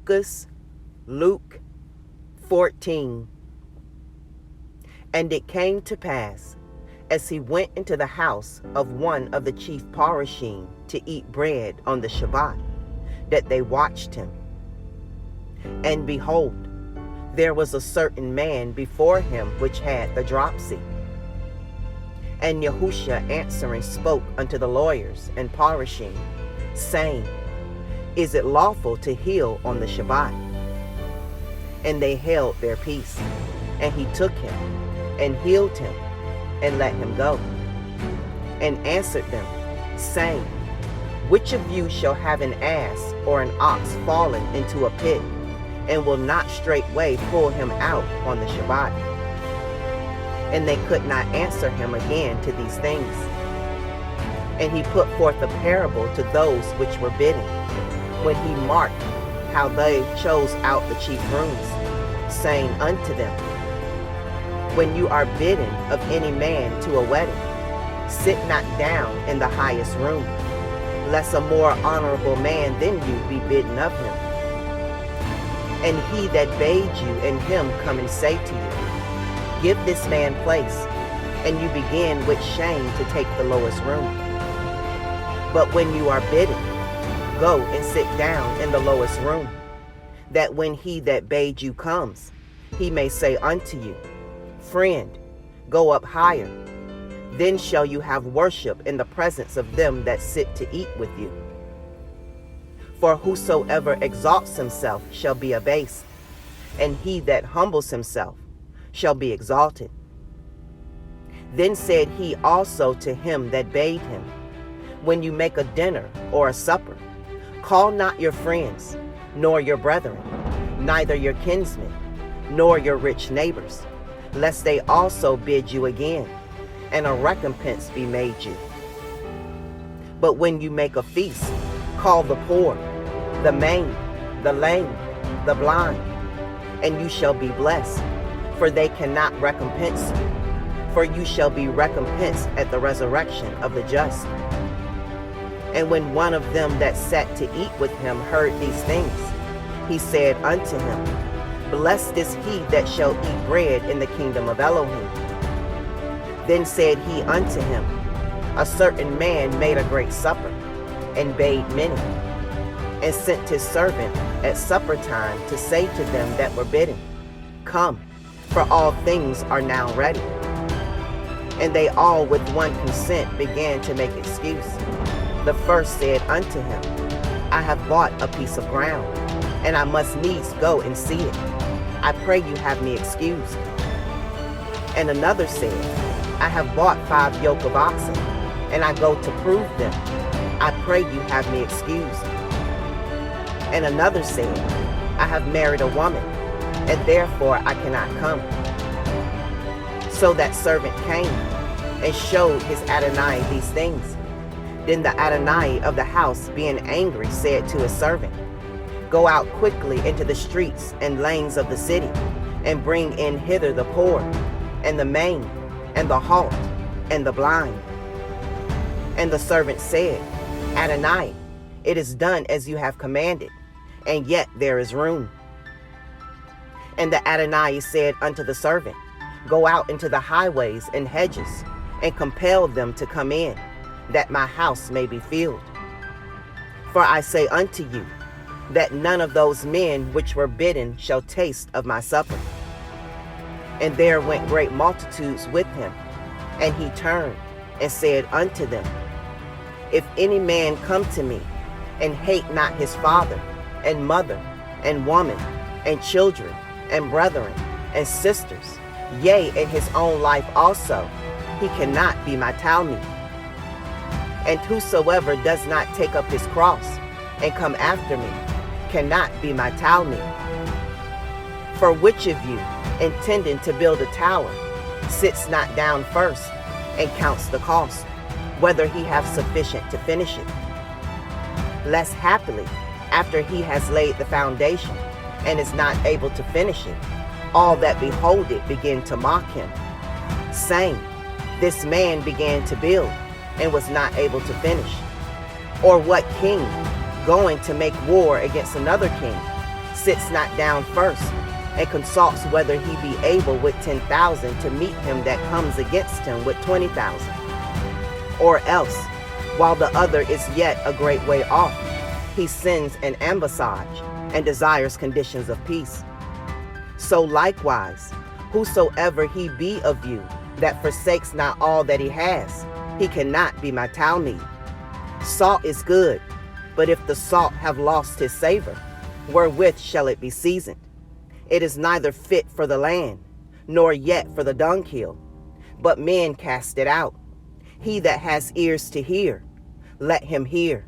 LUQAS, Luke 14. And it came to pass, as he went into the house of one of the chief parashim to eat bread on the Shabbat, that they watched him. And behold, there was a certain man before him which had the dropsy. And YAHUSHA answering spoke unto the lawyers and parashim, saying, Is it lawful to heal on the Shabbat? And they held their peace. And he took him, and healed him, and let him go. And answered them, saying, Which of you shall have an ass or an ox fallen into a pit, and will not straightway pull him out on the Shabbat? And they could not answer him again to these things. And he put forth a parable to those which were bidden, when he marked how they chose out the chief rooms, saying unto them, When you are bidden of any man to a wedding, sit not down in the highest room, lest a more honorable man than you be bidden of him. And he that bade you and him come and say to you, Give this man place, and you begin with shame to take the lowest room. But when you are bidden, go and sit down in the lowest room, that when he that bade you comes, he may say unto you, Friend, go up higher. Then shall you have worship in the presence of them that sit to eat with you. For whosoever exalts himself shall be abased, and he that humbles himself shall be exalted. Then said he also to him that bade him, When you make a dinner or a supper, call not your friends, nor your brethren, neither your kinsmen, nor your rich neighbors, lest they also bid you again, and a recompense be made you. But when you make a feast, call the poor, the maimed, the lame, the blind, and you shall be blessed, for they cannot recompense you, for you shall be recompensed at the resurrection of the just. And when one of them that sat to eat with him heard these things, he said unto him, Blessed is he that shall eat bread in the kingdom of Elohim. Then said he unto him, A certain man made a great supper, and bade many, and sent his servant at supper time to say to them that were bidden, Come, for all things are now ready. And they all with one consent began to make excuse. The first said unto him, I have bought a piece of ground, and I must needs go and see it. I pray you have me excused. And another said, I have bought 5 yoke of oxen, and I go to prove them. I pray you have me excused. And another said, I have married a woman, and therefore I cannot come. So that servant came, and showed his Adonai these things. Then the Adonai of the house, being angry, said to his servant, Go out quickly into the streets and lanes of the city, and bring in hither the poor, and the maimed, and the halt, and the blind. And the servant said, Adonai, it is done as you have commanded, and yet there is room. And the Adonai said unto the servant, Go out into the highways and hedges, and compel them to come in, that my house may be filled. For I say unto you, that none of those men which were bidden shall taste of my supper. And there went great multitudes with him, and he turned and said unto them, If any man come to me, and hate not his father, and mother, and woman, and children, and brethren, and sisters, yea, and his own life also, he cannot be my Talmud. And whosoever does not take up his cross, and come after me, cannot be my Talmud. For which of you, intending to build a tower, sits not down first, and counts the cost, whether he have sufficient to finish it? Lest happily, after he has laid the foundation, and is not able to finish it, all that behold it begin to mock him, saying, This man began to build, and was not able to finish. Or what king, going to make war against another king, sits not down first, and consults whether he be able with 10,000 to meet him that comes against him with 20,000. Or else, while the other is yet a great way off, he sends an ambassage and desires conditions of peace. So likewise, whosoever he be of you that forsakes not all that he has, he cannot be my Talmud. Salt is good, but if the salt have lost his savor, wherewith shall it be seasoned? It is neither fit for the land, nor yet for the dunghill, but men cast it out. He that has ears to hear, let him hear.